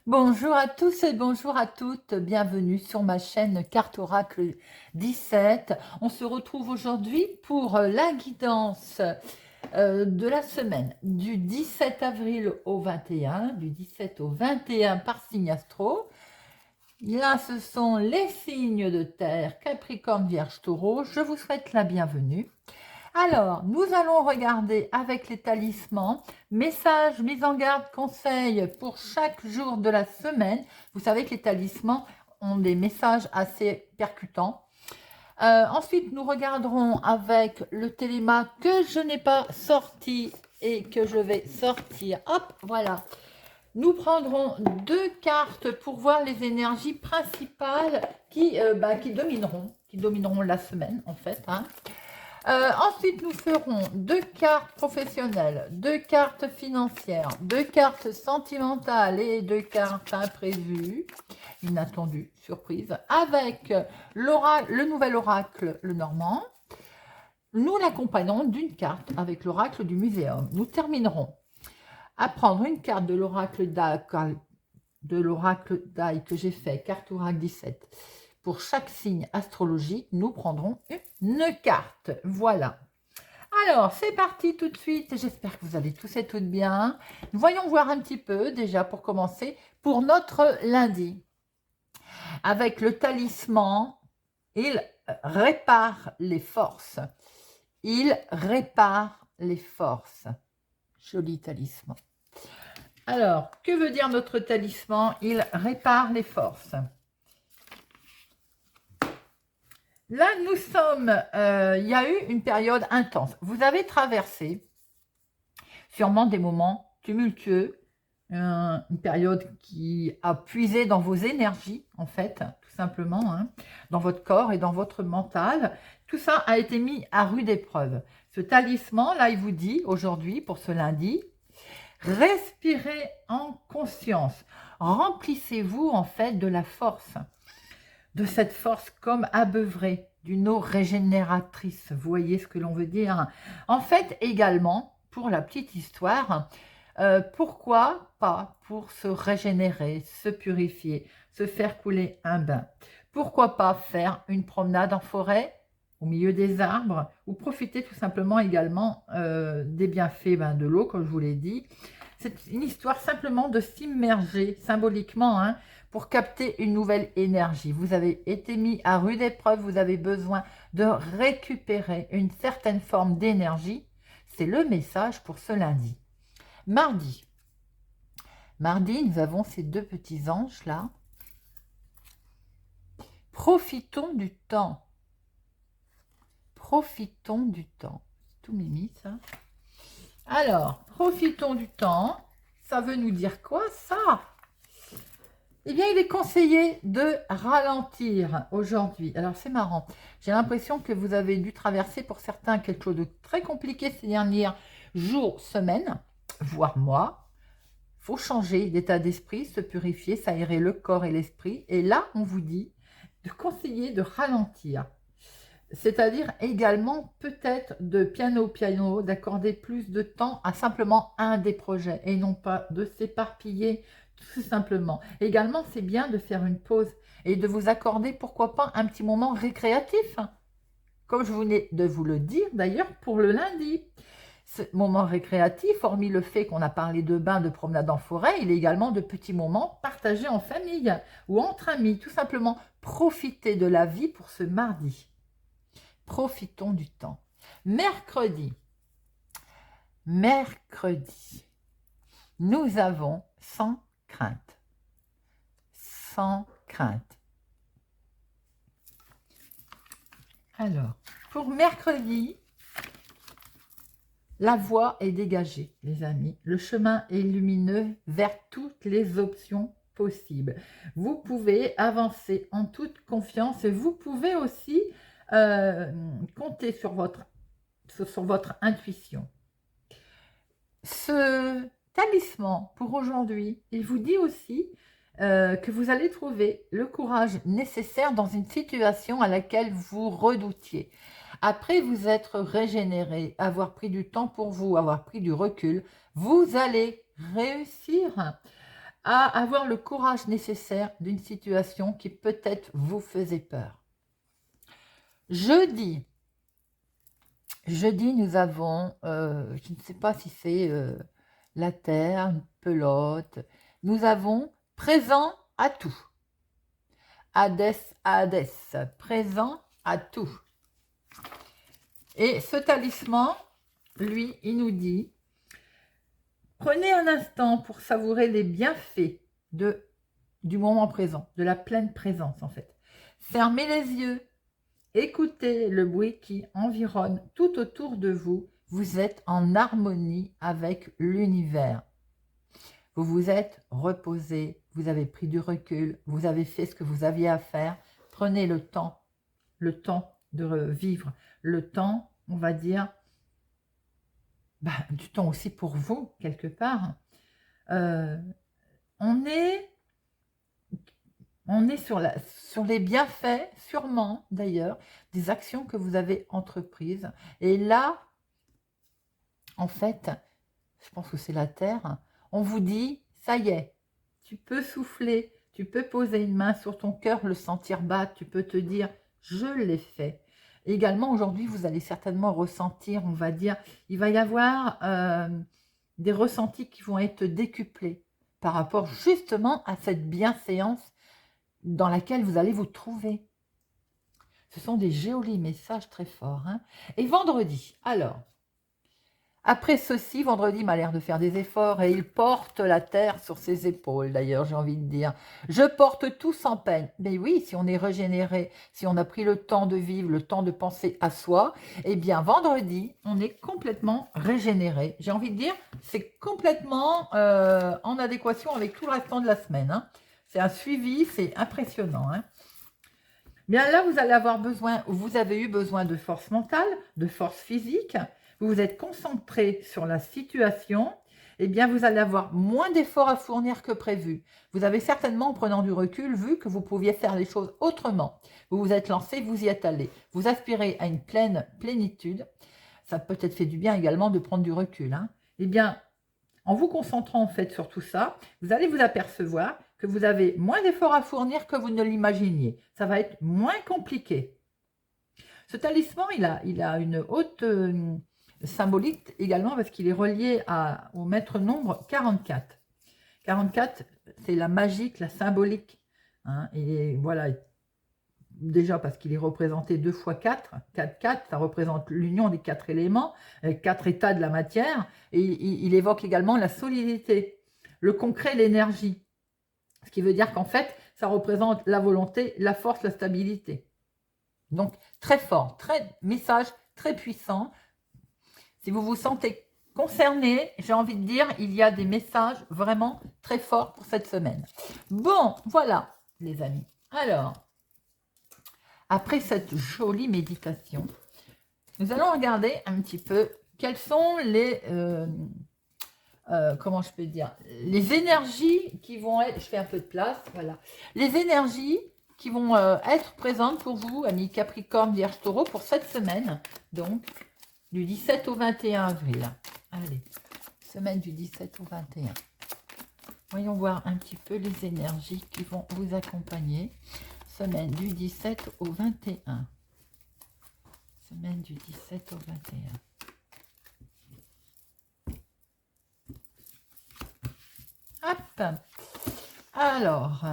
Bonjour à tous et bonjour à toutes, bienvenue sur ma chaîne Carte Oracle 17. On se retrouve aujourd'hui pour la guidance de la semaine du 17 avril au 21, du 17 au 21 par signe astro. Là, ce sont les signes de terre, Capricorne, Vierge, Taureau. Je vous souhaite la bienvenue. Alors, nous allons regarder avec les talismans, messages, mise en garde, conseils pour chaque jour de la semaine. Vous savez que les talismans ont des messages assez percutants. Ensuite, nous regarderons avec le téléma que je n'ai pas sorti et que je vais sortir. Hop, voilà. Nous prendrons deux cartes pour voir les énergies principales qui domineront la semaine en fait. Ensuite, nous ferons deux cartes professionnelles, deux cartes financières, deux cartes sentimentales et deux cartes imprévues, inattendues, surprises, avec le nouvel oracle, le Normand. Nous l'accompagnons d'une carte avec l'oracle du muséum. Nous terminerons à prendre une carte de l'oracle d'Aïe que j'ai fait, carte oracle 17. Pour chaque signe astrologique, nous prendrons une carte. Voilà. Alors, c'est parti tout de suite. J'espère que vous allez tous et toutes bien. Voyons voir un petit peu, déjà pour commencer, pour notre lundi. Avec le talisman, il répare les forces. Il répare les forces. Joli talisman. Alors, que veut dire notre talisman? Il répare les forces. Là, nous sommes, il y a eu une période intense. Vous avez traversé sûrement des moments tumultueux, une période qui a puisé dans vos énergies, en fait, tout simplement, hein, dans votre corps et dans votre mental. Tout ça a été mis à rude épreuve. Ce talisman, là, il vous dit aujourd'hui, pour ce lundi, respirez en conscience. Remplissez-vous, en fait, de la force. De cette force comme abeuvrée, d'une eau régénératrice. Vous voyez ce que l'on veut dire? En fait, également, pour la petite histoire, pourquoi pas pour se régénérer, se purifier, se faire couler un bain? Pourquoi pas faire une promenade en forêt, au milieu des arbres, ou profiter tout simplement également des bienfaits de l'eau, comme je vous l'ai dit. C'est une histoire simplement de s'immerger symboliquement, hein, pour capter une nouvelle énergie. Vous avez été mis à rude épreuve, vous avez besoin de récupérer une certaine forme d'énergie. C'est le message pour ce lundi. Mardi. Mardi, nous avons ces deux petits anges là. Profitons du temps. Profitons du temps. C'est tout mimi ça. Alors, profitons du temps. Ça veut nous dire quoi ça? Eh bien, il est conseillé de ralentir aujourd'hui. Alors, c'est marrant. J'ai l'impression que vous avez dû traverser pour certains quelque chose de très compliqué ces derniers jours, semaines, voire mois. Il faut changer d'état d'esprit, se purifier, s'aérer le corps et l'esprit. Et là, on vous dit de conseiller de ralentir. C'est-à-dire également peut-être de piano, d'accorder plus de temps à simplement un des projets et non pas de s'éparpiller tout simplement. Également, c'est bien de faire une pause et de vous accorder, pourquoi pas, un petit moment récréatif, comme je venais de vous le dire d'ailleurs pour le lundi. Ce moment récréatif, hormis le fait qu'on a parlé de bain, de promenade en forêt, il est également de petits moments partagés en famille ou entre amis. Tout simplement, profiter de la vie pour ce mardi. Profitons du temps. Mercredi, nous avons sans crainte. Sans crainte. Alors, pour mercredi, La voie est dégagée, les amis. Le chemin est lumineux vers toutes les options possibles. Vous pouvez avancer en toute confiance et vous pouvez aussi compter sur votre intuition. Ce talisman pour aujourd'hui, il vous dit aussi que vous allez trouver le courage nécessaire dans une situation à laquelle vous redoutiez. Après vous être régénéré, avoir pris du temps pour vous, avoir pris du recul, vous allez réussir à avoir le courage nécessaire d'une situation qui peut-être vous faisait peur. Jeudi, nous avons, je ne sais pas si c'est la terre, une pelote, nous avons présent à tout. Hadès, Hadès, présent à tout. Et ce talisman, lui, il nous dit, prenez un instant pour savourer les bienfaits du moment présent, de la pleine présence en fait. Fermez les yeux, écoutez le bruit qui environne tout autour de vous. Vous êtes en harmonie avec l'univers. Vous vous êtes reposé, vous avez pris du recul, vous avez fait ce que vous aviez à faire. Prenez le temps de vivre, le temps, on va dire, du temps aussi pour vous, quelque part. On est sur les bienfaits, sûrement d'ailleurs, des actions que vous avez entreprises. Et là, en fait, je pense que c'est la Terre, on vous dit, ça y est, tu peux souffler, tu peux poser une main sur ton cœur, le sentir battre, tu peux te dire, je l'ai fait. Et également, aujourd'hui, vous allez certainement ressentir, on va dire, il va y avoir des ressentis qui vont être décuplés par rapport justement à cette bienséance dans laquelle vous allez vous trouver. Ce sont des jolis messages très forts. Hein. Et vendredi, alors, après ceci, vendredi m'a l'air de faire des efforts et il porte la terre sur ses épaules, d'ailleurs, j'ai envie de dire. Je porte tout sans peine. Mais oui, si on est régénéré, si on a pris le temps de vivre, le temps de penser à soi, eh bien, vendredi, on est complètement régénéré. J'ai envie de dire, c'est complètement en adéquation avec tout le restant de la semaine. Hein. C'est un suivi, c'est impressionnant. Hein. Bien là, vous allez avoir besoin, vous avez eu besoin de force mentale, de force physique. Vous vous êtes concentré sur la situation, eh bien, vous allez avoir moins d'efforts à fournir que prévu. Vous avez certainement, en prenant du recul, vu que vous pouviez faire les choses autrement. Vous vous êtes lancé, vous y êtes allé. Vous aspirez à une pleine plénitude. Ça peut être fait du bien également de prendre du recul. Hein. Eh bien, en vous concentrant en fait sur tout ça, vous allez vous apercevoir que vous avez moins d'efforts à fournir que vous ne l'imaginiez. Ça va être moins compliqué. Ce talisman, il a une haute symbolique également parce qu'il est relié au maître nombre 44. 44, c'est la magique, la symbolique. Hein, et voilà, déjà parce qu'il est représenté 2 fois 4. 4, 4, ça représente l'union des 4 éléments, 4 états de la matière. Et il évoque également la solidité, le concret, l'énergie. Ce qui veut dire qu'en fait, ça représente la volonté, la force, la stabilité. Donc, très fort, message très puissant. Si vous vous sentez concerné, j'ai envie de dire, il y a des messages vraiment très forts pour cette semaine. Bon, voilà, les amis. Alors, après cette jolie méditation, nous allons regarder un petit peu quelles sont les... comment je peux dire, les énergies qui vont être, je fais un peu de place, voilà, les énergies qui vont être présentes pour vous, amis Capricorne, Vierge, Taureau, pour cette semaine, donc du 17 au 21 avril. Allez, semaine du 17 au 21. Voyons voir un petit peu les énergies qui vont vous accompagner. Semaine du 17 au 21. Semaine du 17 au 21. Hop. Alors.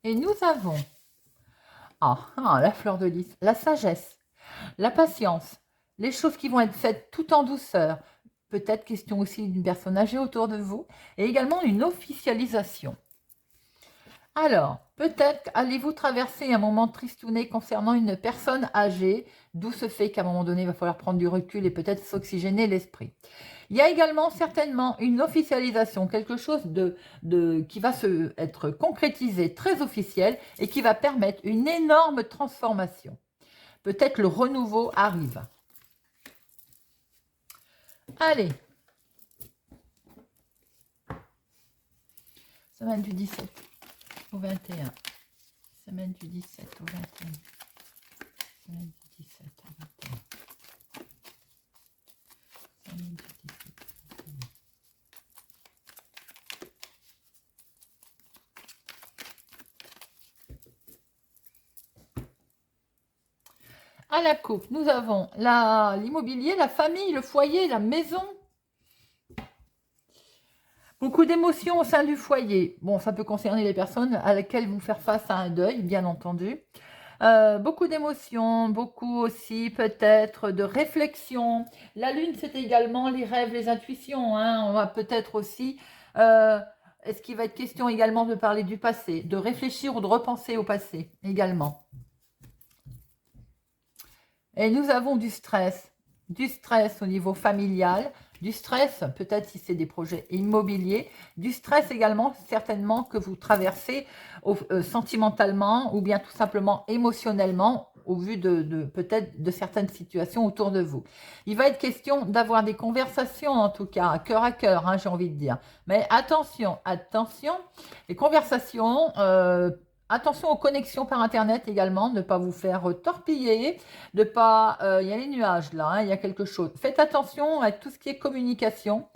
Et nous avons la fleur de lys, la sagesse, la patience, les choses qui vont être faites tout en douceur. Peut-être question aussi d'une personne âgée autour de vous. Et également une officialisation. Alors, peut-être allez-vous traverser un moment tristouné concernant une personne âgée, d'où ce fait qu'à un moment donné, il va falloir prendre du recul et peut-être s'oxygéner l'esprit. Il y a également certainement une officialisation, quelque chose qui va être concrétisé, très officiel, et qui va permettre une énorme transformation. Peut-être le renouveau arrive. Allez. Semaine du 17 au 21. Semaine du 17 au 21. Semaine du 17 au 21. Semaine du 17 au 21. À la coupe, nous avons l'immobilier, la famille, le foyer, la maison. Beaucoup d'émotions au sein du foyer. Bon, ça peut concerner les personnes à laquelle vont faire face à un deuil, bien entendu. Beaucoup d'émotions, beaucoup aussi peut-être de réflexion. La lune, c'est également les rêves, les intuitions. Hein. On va peut-être aussi... est-ce qu'il va être question également de parler du passé, de réfléchir ou de repenser au passé également. Et nous avons du stress au niveau familial, du stress, peut-être si c'est des projets immobiliers, du stress également certainement que vous traversez sentimentalement ou bien tout simplement émotionnellement au vu peut-être de certaines situations autour de vous. Il va être question d'avoir des conversations en tout cas, à cœur, hein, j'ai envie de dire. Mais attention, les conversations... attention aux connexions par Internet également, ne pas vous faire torpiller, de pas... il y a les nuages là, hein, il y a quelque chose. Faites attention à tout ce qui est communication,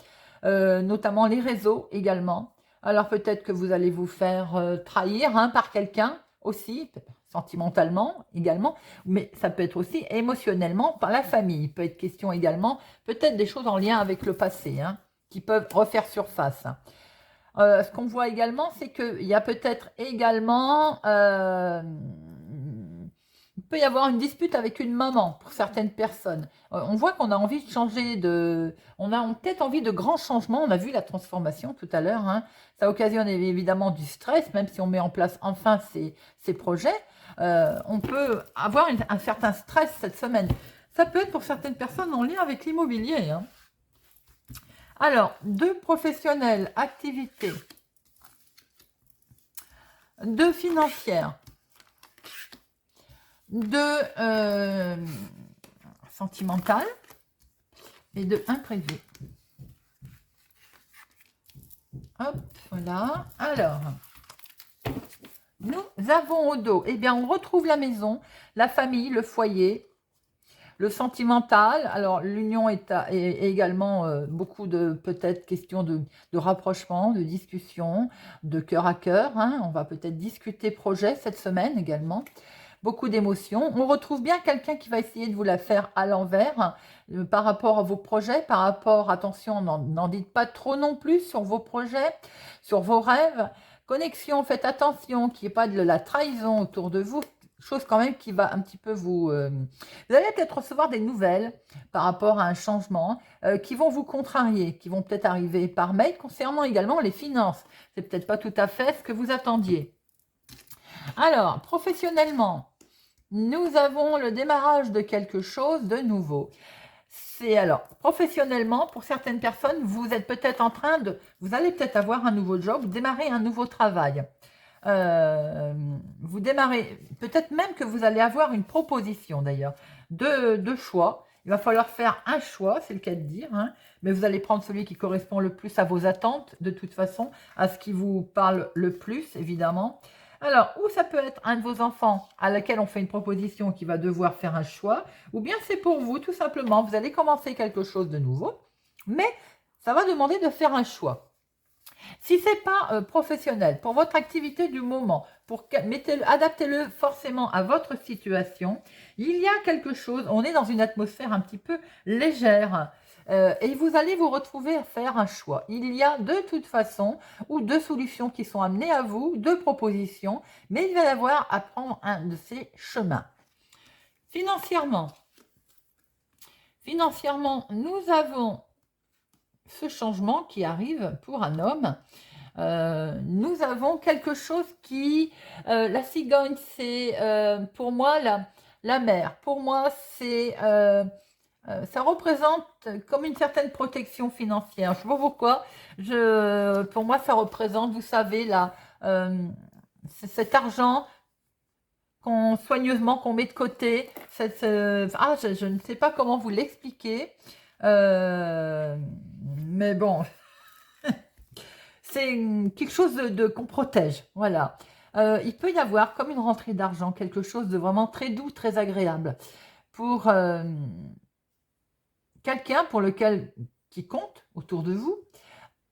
notamment les réseaux également. Alors peut-être que vous allez vous faire trahir hein, par quelqu'un aussi, sentimentalement également, mais ça peut être aussi émotionnellement par la famille. Il peut être question également, peut-être des choses en lien avec le passé, hein, qui peuvent refaire surface. Ce qu'on voit également, c'est qu'il y a peut-être également... il peut y avoir une dispute avec une maman pour certaines personnes. On voit qu'on a envie de changer de... On a peut-être envie de grands changements. On a vu la transformation tout à l'heure. Hein. Ça occasionne évidemment du stress, même si on met en place enfin ces projets. On peut avoir un certain stress cette semaine. Ça peut être pour certaines personnes en lien avec l'immobilier. Hein. Alors, 2 professionnels, activités. 2 financières. 2 sentimentales et 2 imprévues. Hop, voilà. Alors, nous avons au dos, eh bien, on retrouve la maison, la famille, le foyer, le sentimental. Alors, l'union est également beaucoup de, peut-être, questions de rapprochement, de discussion, de cœur à cœur. Hein. On va peut-être discuter projet cette semaine également. Beaucoup d'émotions. On retrouve bien quelqu'un qui va essayer de vous la faire à l'envers par rapport à vos projets, par rapport, attention, n'en dites pas trop non plus sur vos projets, sur vos rêves. Connexion, faites attention qu'il n'y ait pas de la trahison autour de vous, chose quand même qui va un petit peu vous... vous allez peut-être recevoir des nouvelles par rapport à un changement qui vont vous contrarier, qui vont peut-être arriver par mail concernant également les finances. C'est peut-être pas tout à fait ce que vous attendiez. Alors, professionnellement, nous avons le démarrage de quelque chose de nouveau. C'est alors, professionnellement, pour certaines personnes, vous êtes peut-être en train de... Vous allez peut-être avoir un nouveau job, démarrer un nouveau travail. Vous démarrez, peut-être même que vous allez avoir une proposition d'ailleurs, de choix. Il va falloir faire un choix, c'est le cas de dire, hein, mais vous allez prendre celui qui correspond le plus à vos attentes, de toute façon, à ce qui vous parle le plus, évidemment. Alors, ou ça peut être un de vos enfants à laquelle on fait une proposition qui va devoir faire un choix, ou bien c'est pour vous, tout simplement, vous allez commencer quelque chose de nouveau, mais ça va demander de faire un choix. Si ce n'est pas professionnel, pour votre activité du moment, adaptez-le forcément à votre situation. Il y a quelque chose, on est dans une atmosphère un petit peu légère et vous allez vous retrouver à faire un choix. Il y a de toute façon ou 2 solutions qui sont amenées à vous, 2 propositions, mais il va y avoir à prendre un de ces chemins. Financièrement, nous avons ce changement qui arrive pour un homme. Nous avons quelque chose qui... la cigogne, c'est pour moi la mer. Pour moi, c'est... ça représente comme une certaine protection financière. Je ne sais pas pourquoi. Pour moi, ça représente, vous savez, cet argent soigneusement qu'on met de côté. Je ne sais pas comment vous l'expliquer. Mais bon, c'est quelque chose qu'on protège. Voilà. Il peut y avoir comme une rentrée d'argent, quelque chose de vraiment très doux, très agréable pour quelqu'un qui compte autour de vous,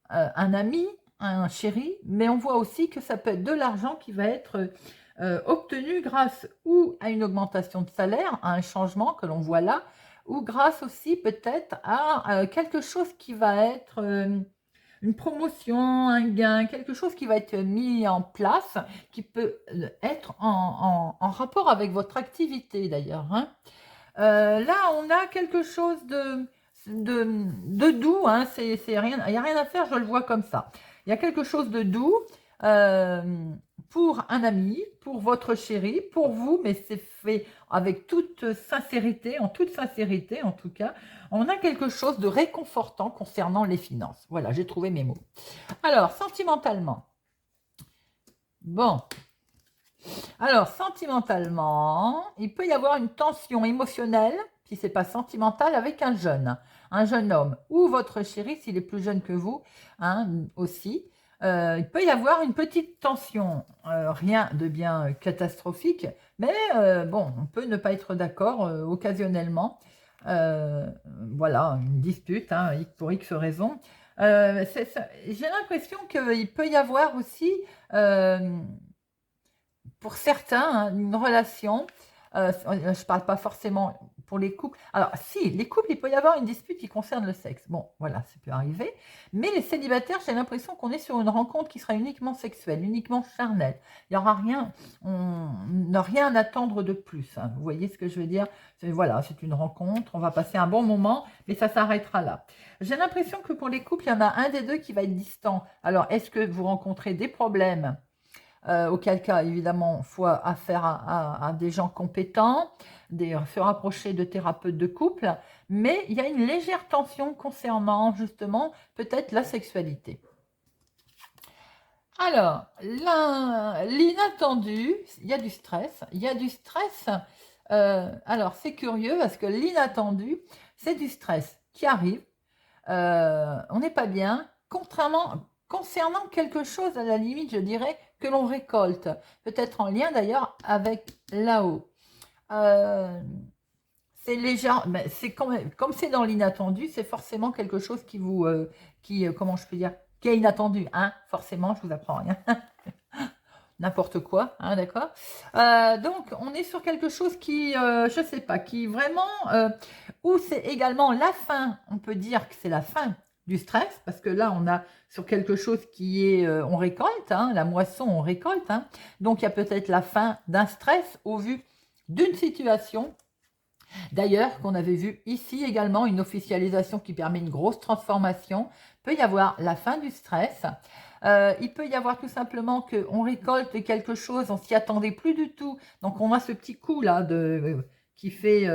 un ami, un chéri, mais on voit aussi que ça peut être de l'argent qui va être obtenu grâce ou à une augmentation de salaire, à un changement que l'on voit là, ou grâce aussi peut-être à quelque chose qui va être une promotion, un gain, quelque chose qui va être mis en place, qui peut être en rapport avec votre activité d'ailleurs, hein. Là, on a quelque chose de doux, hein, rien, il n'y a rien à faire, je le vois comme ça. Il y a quelque chose de doux pour un ami, pour votre chéri, pour vous, mais c'est fait avec toute sincérité, en toute sincérité en tout cas. On a quelque chose de réconfortant concernant les finances. Voilà, j'ai trouvé mes mots. Alors, sentimentalement. Bon, alors, sentimentalement, il peut y avoir une tension émotionnelle, si ce n'est pas sentimental, avec un jeune homme, ou votre chéri, s'il est plus jeune que vous, hein, aussi. Il peut y avoir une petite tension, rien de bien catastrophique, mais bon, on peut ne pas être d'accord occasionnellement. Euh, voilà, une dispute, hein, pour X raisons. J'ai l'impression qu'il peut y avoir aussi... pour certains, hein, une relation, je ne parle pas forcément pour les couples. Alors, si, les couples, il peut y avoir une dispute qui concerne le sexe. Bon, voilà, ça peut arriver. Mais les célibataires, j'ai l'impression qu'on est sur une rencontre qui sera uniquement sexuelle, uniquement charnelle. Il n'y aura rien, on n'a rien à attendre de plus, hein. Vous voyez ce que je veux dire? Voilà, c'est une rencontre, on va passer un bon moment, mais ça s'arrêtera là. J'ai l'impression que pour les couples, il y en a un des deux qui va être distant. Alors, est-ce que vous rencontrez des problèmes? Auquel cas, évidemment, il faut affaire à des gens compétents, se rapprocher de thérapeutes de couple, mais il y a une légère tension concernant justement peut-être la sexualité. Alors, l'inattendu, il y a du stress. Il y a du stress. Alors, c'est curieux parce que l'inattendu, c'est du stress qui arrive. On n'est pas bien, concernant quelque chose, à la limite, je dirais, que l'on récolte. Peut-être en lien d'ailleurs avec là-haut. C'est léger, mais c'est comme c'est dans l'inattendu, c'est forcément quelque chose qui vous, comment je peux dire, qui est inattendu, hein, forcément, je vous apprends rien. N'importe quoi, hein, d'accord. Donc, on est sur quelque chose qui, je sais pas, qui vraiment, où c'est également la fin, on peut dire que c'est la fin du stress, parce que là, on a sur quelque chose qui est, on récolte, hein, la moisson, on récolte, hein. Donc, il y a peut-être la fin d'un stress au vu d'une situation. D'ailleurs, qu'on avait vu ici également, une officialisation qui permet une grosse transformation. Il peut y avoir la fin du stress. Il peut y avoir tout simplement qu'on récolte quelque chose, on s'y attendait plus du tout. Donc, on a ce petit coup là qui fait,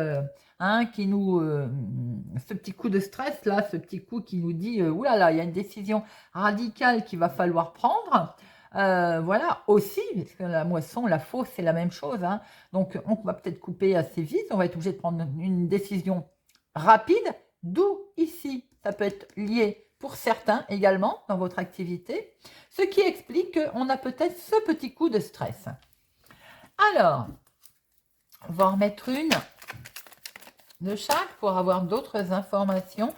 ce petit coup de stress là, ce petit coup qui nous dit, oulala, il y a une décision radicale qu'il va falloir prendre. Voilà, aussi, parce que la moisson, la fosse, c'est la même chose, hein. Donc, on va peut-être couper assez vite, on va être obligé de prendre une décision rapide, d'où ici, ça peut être lié pour certains également dans votre activité, ce qui explique qu'on a peut-être ce petit coup de stress. Alors, on va en remettre une de chaque pour avoir d'autres informations.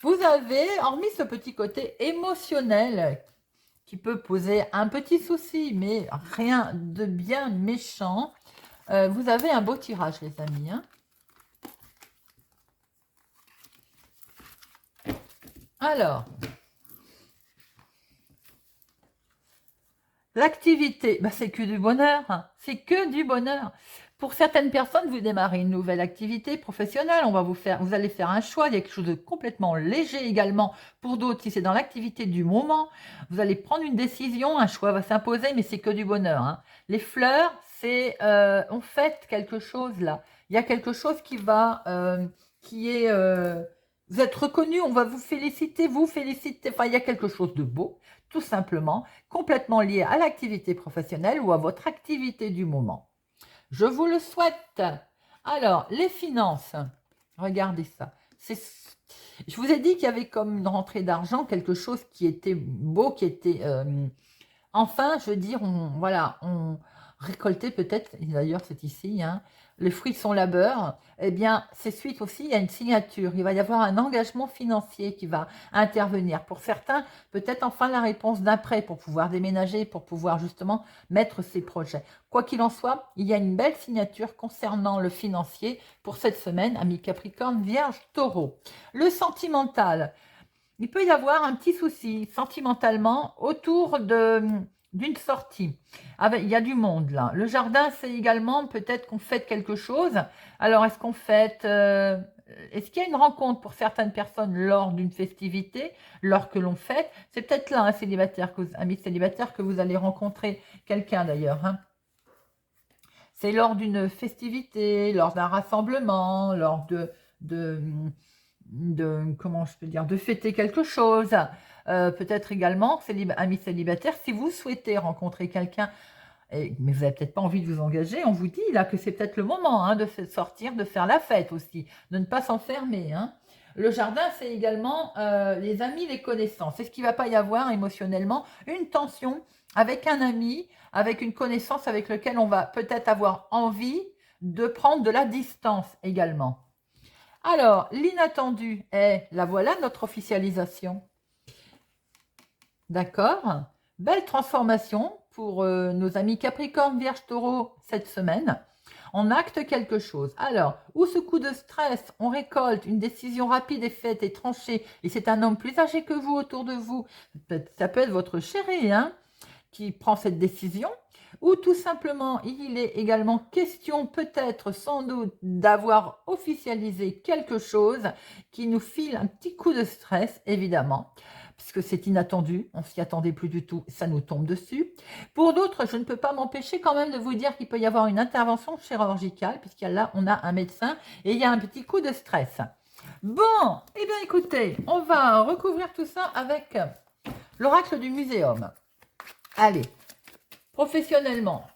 Vous avez, hormis ce petit côté émotionnel qui peut poser un petit souci, mais rien de bien méchant, vous avez un beau tirage, les amis, hein. Alors, l'activité, bah, c'est que du bonheur, hein. C'est que du bonheur. Pour certaines personnes, vous démarrez une nouvelle activité professionnelle, vous allez faire un choix, il y a quelque chose de complètement léger également. Pour d'autres, si c'est dans l'activité du moment, vous allez prendre une décision, un choix va s'imposer, mais c'est que du bonheur, hein. Les fleurs, c'est on fête quelque chose là. Il y a quelque chose qui est, vous êtes reconnu, on va vous féliciter. Enfin, il y a quelque chose de beau, tout simplement, complètement lié à l'activité professionnelle ou à votre activité du moment. Je vous le souhaite. Alors, les finances. Regardez ça. Je vous ai dit qu'il y avait comme une rentrée d'argent, quelque chose qui était beau, qui était... enfin, je veux dire, voilà, on récoltait peut-être, d'ailleurs c'est ici, hein, le fruit de son labeur, eh bien, c'est suite aussi à une signature. Il va y avoir un engagement financier qui va intervenir. Pour certains, peut-être enfin la réponse d'un prêt pour pouvoir déménager, pour pouvoir justement mettre ses projets. Quoi qu'il en soit, il y a une belle signature concernant le financier pour cette semaine, amis Capricorne, Vierge, Taureau. Le sentimental. Il peut y avoir un petit souci sentimentalement autour d'une sortie. Il y a du monde là. Le jardin, c'est également peut-être qu'on fête quelque chose. Alors, est-ce qu'on fête est-ce qu'il y a une rencontre pour certaines personnes lors d'une festivité, lors que l'on fête? C'est peut-être là, un célibataire, ami célibataire, que vous allez rencontrer quelqu'un d'ailleurs, hein. C'est lors d'une festivité, lors d'un rassemblement, lors comment je peux dire, de fêter quelque chose. Peut-être également, amis célibataires, si vous souhaitez rencontrer quelqu'un, mais vous n'avez peut-être pas envie de vous engager, on vous dit là que c'est peut-être le moment, hein, de sortir, de faire la fête aussi, de ne pas s'enfermer, hein. Le jardin, c'est également les amis, les connaissances. Est-ce qu'il ne va pas y avoir émotionnellement une tension avec un ami, avec une connaissance avec lequel on va peut-être avoir envie de prendre de la distance également? Alors, l'inattendu est, la voilà notre officialisation. D'accord? Belle transformation pour nos amis Capricorne, Vierge, Taureau cette semaine. On acte quelque chose. Alors, ou ce coup de stress, on récolte une décision rapide et faite et tranchée, et c'est un homme plus âgé que vous autour de vous. Ça peut être votre chéri, hein, qui prend cette décision, ou tout simplement, il est également question peut-être sans doute d'avoir officialisé quelque chose qui nous file un petit coup de stress, évidemment, puisque c'est inattendu, on s'y attendait plus du tout, ça nous tombe dessus. Pour d'autres, je ne peux pas m'empêcher quand même de vous dire qu'il peut y avoir une intervention chirurgicale, puisqu'il y a là, on a un médecin, et il y a un petit coup de stress. Bon, eh bien écoutez, on va recouvrir tout ça avec l'oracle du muséum. Allez, professionnellement,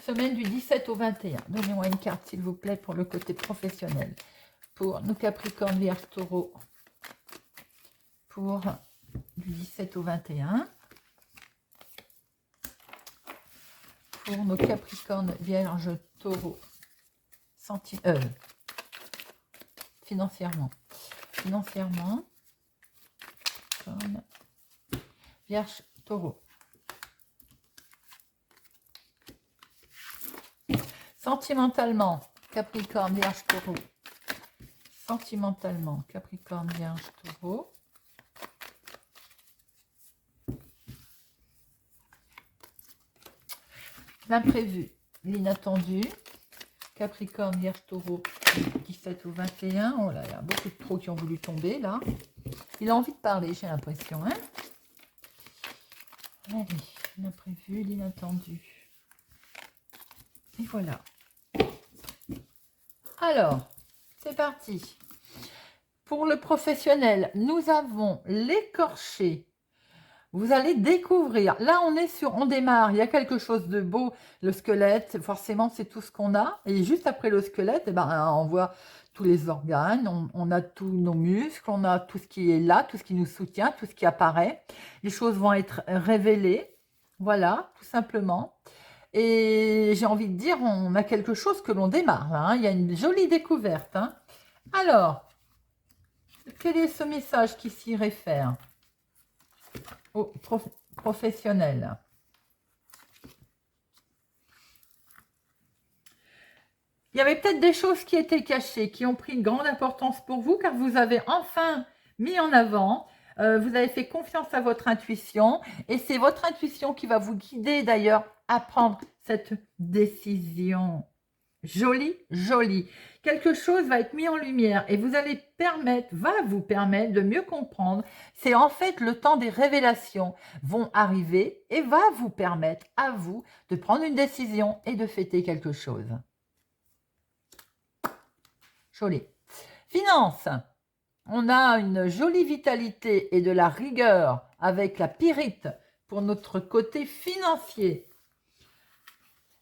semaine du 17 au 21. Donnez-moi une carte, s'il vous plaît, pour le côté professionnel. Pour nos Capricornes, Vierge, Taureau. Pour du 17 au 21. Pour nos Capricornes, Vierge, Taureau. Financièrement. Financièrement. Vierge, Taureau. Sentimentalement, Capricorne, Vierge, Taureau. Sentimentalement, Capricorne, Vierge, Taureau. L'imprévu, l'inattendu. Capricorne, Vierge, Taureau, 17 ou 21. Oh là, il y a beaucoup de pros qui ont voulu tomber là. Il a envie de parler, j'ai l'impression, hein. Allez, l'imprévu, l'inattendu. Et voilà. Alors, c'est parti. Pour le professionnel, nous avons l'écorché. Vous allez découvrir. Là, on démarre. Il y a quelque chose de beau. Le squelette, forcément, c'est tout ce qu'on a. Et juste après le squelette, eh ben, on voit tous les organes, on a tous nos muscles, on a tout ce qui est là, tout ce qui nous soutient, tout ce qui apparaît. Les choses vont être révélées. Voilà, tout simplement. Et j'ai envie de dire, on a quelque chose que l'on démarre, là, hein. Il y a une jolie découverte, hein. Alors, quel est ce message qui s'y réfère au professionnel? Il y avait peut-être des choses qui étaient cachées, qui ont pris une grande importance pour vous, car vous avez enfin mis en avant, vous avez fait confiance à votre intuition, et c'est votre intuition qui va vous guider d'ailleurs à prendre cette décision. Joli, joli. Quelque chose va être mis en lumière et vous allez va vous permettre de mieux comprendre. C'est en fait le temps des révélations vont arriver et va vous permettre à vous de prendre une décision et de fêter quelque chose. Joli. Finance. On a une jolie vitalité et de la rigueur avec la pyrite pour notre côté financier.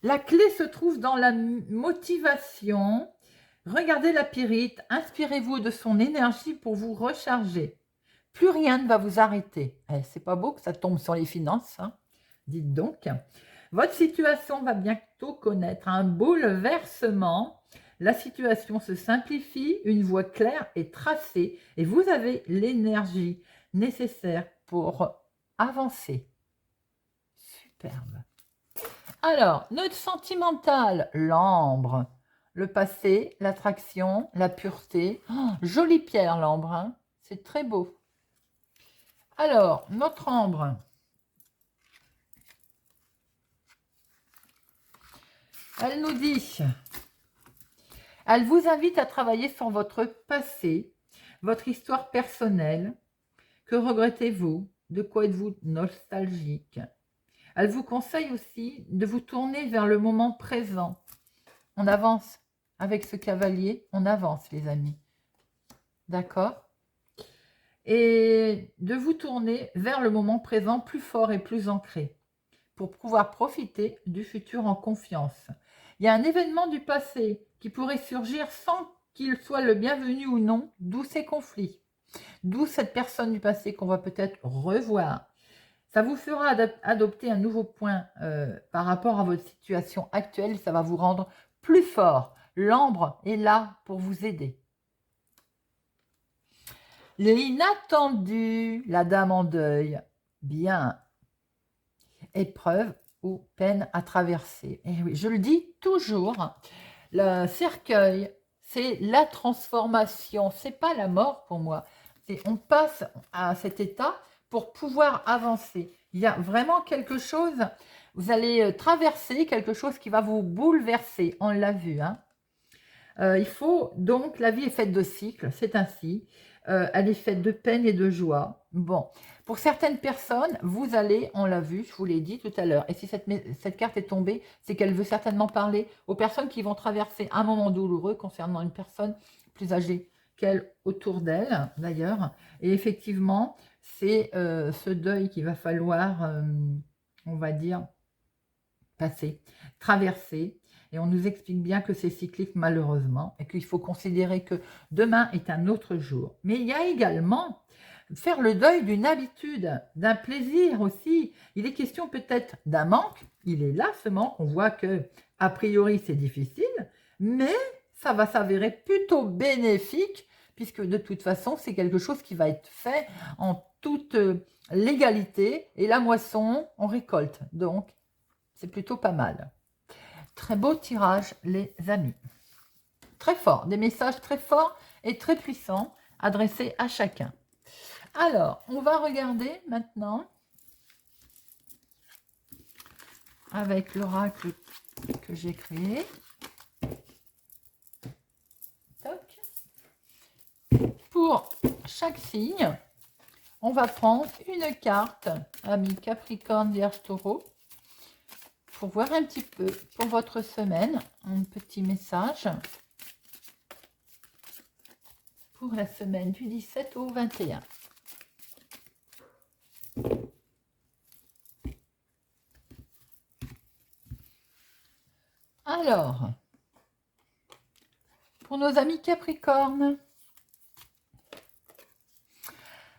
La clé se trouve dans la motivation. Regardez la pyrite, inspirez-vous de son énergie pour vous recharger. Plus rien ne va vous arrêter. C'est pas beau que ça tombe sur les finances, hein. Dites donc. Votre situation va bientôt connaître un bouleversement. La situation se simplifie, une voie claire est tracée et vous avez l'énergie nécessaire pour avancer. Superbe. Alors, notre sentimental, l'ambre, le passé, l'attraction, la pureté. Oh, jolie pierre, l'ambre, hein, c'est très beau. Alors, notre ambre. Elle nous dit, elle vous invite à travailler sur votre passé, votre histoire personnelle. Que regrettez-vous? De quoi êtes-vous nostalgique? Elle vous conseille aussi de vous tourner vers le moment présent. On avance avec ce cavalier, on avance les amis. D'accord? Et de vous tourner vers le moment présent plus fort et plus ancré pour pouvoir profiter du futur en confiance. Il y a un événement du passé qui pourrait surgir sans qu'il soit le bienvenu ou non, d'où ces conflits. D'où cette personne du passé qu'on va peut-être revoir. Ça vous fera adopter un nouveau point par rapport à votre situation actuelle. Ça va vous rendre plus fort. L'ambre est là pour vous aider. L'inattendu, la dame en deuil. Bien. Épreuve ou peine à traverser. Et oui, je le dis toujours. Le cercueil, c'est la transformation. C'est pas la mort pour moi. On passe à cet état pour pouvoir avancer. Il y a vraiment quelque chose, vous allez traverser quelque chose qui va vous bouleverser, on l'a vu. Hein. Il faut donc, la vie est faite de cycles, c'est ainsi. Elle est faite de peine et de joie. Bon, pour certaines personnes, vous allez, on l'a vu, je vous l'ai dit tout à l'heure, et si cette carte est tombée, c'est qu'elle veut certainement parler aux personnes qui vont traverser un moment douloureux concernant une personne plus âgée qu'elle, autour d'elle d'ailleurs. Et effectivement, c'est ce deuil qu'il va falloir, on va dire, passer, traverser. Et on nous explique bien que c'est cyclique malheureusement et qu'il faut considérer que demain est un autre jour. Mais il y a également faire le deuil d'une habitude, d'un plaisir aussi. Il est question peut-être d'un manque. Il est là ce manque. On voit que a priori c'est difficile, mais ça va s'avérer plutôt bénéfique puisque de toute façon c'est quelque chose qui va être fait en toute légalité et la moisson on récolte. Donc c'est plutôt pas mal. Très beau tirage, les amis. Très fort, des messages très forts et très puissants adressés à chacun. Alors, on va regarder maintenant avec l'oracle que j'ai créé. Toc. Pour chaque signe, on va prendre une carte, ami Capricorne, Vierge, Taureau, pour voir un petit peu pour votre semaine, un petit message pour la semaine du 17 au 21. Alors, pour nos amis Capricorne,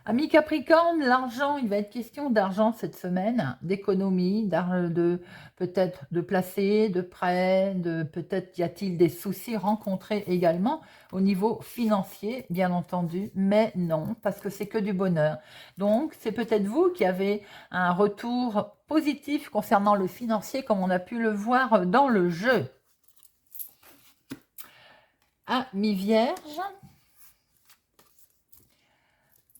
amis Capricorne, l'argent, il va être question d'argent cette semaine, d'économie, de peut-être de placer, de prêt, de peut-être y a-t-il des soucis rencontrés également au niveau financier, bien entendu, mais non, parce que c'est que du bonheur. Donc, c'est peut-être vous qui avez un retour positif concernant le financier, comme on a pu le voir dans le jeu. Amis Vierge.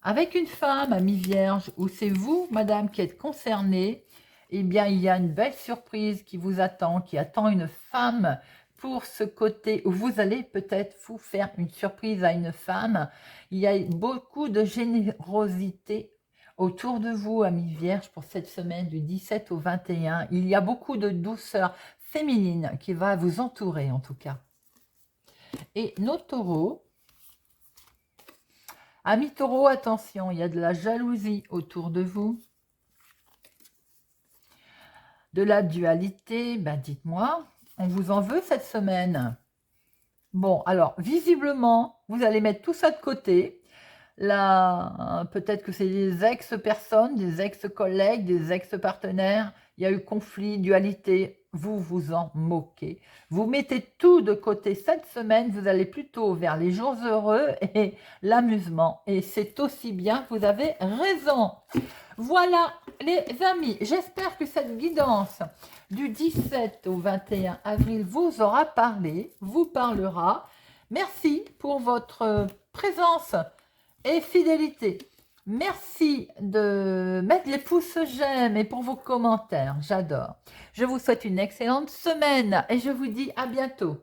Avec une femme, amie vierge, ou c'est vous, madame, qui êtes concernée, eh bien, il y a une belle surprise qui vous attend, qui attend une femme pour ce côté où vous allez peut-être vous faire une surprise à une femme. Il y a beaucoup de générosité autour de vous, amis vierges, pour cette semaine du 17 au 21. Il y a beaucoup de douceur féminine qui va vous entourer en tout cas. Et nos taureaux, amis taureaux, attention, il y a de la jalousie autour de vous. De la dualité, ben dites-moi, on vous en veut cette semaine? Bon, alors, visiblement, vous allez mettre tout ça de côté. Là, peut-être que c'est des ex-personnes, des ex-collègues, des ex-partenaires. Il y a eu conflit, dualité. Vous vous en moquez. Vous mettez tout de côté cette semaine. Vous allez plutôt vers les jours heureux et l'amusement. Et c'est aussi bien, vous avez raison. Voilà, les amis, j'espère que cette guidance du 17 au 21 avril vous aura parlé, vous parlera. Merci pour votre présence et fidélité. Merci de mettre les pouces j'aime et pour vos commentaires, j'adore. Je vous souhaite une excellente semaine et je vous dis à bientôt.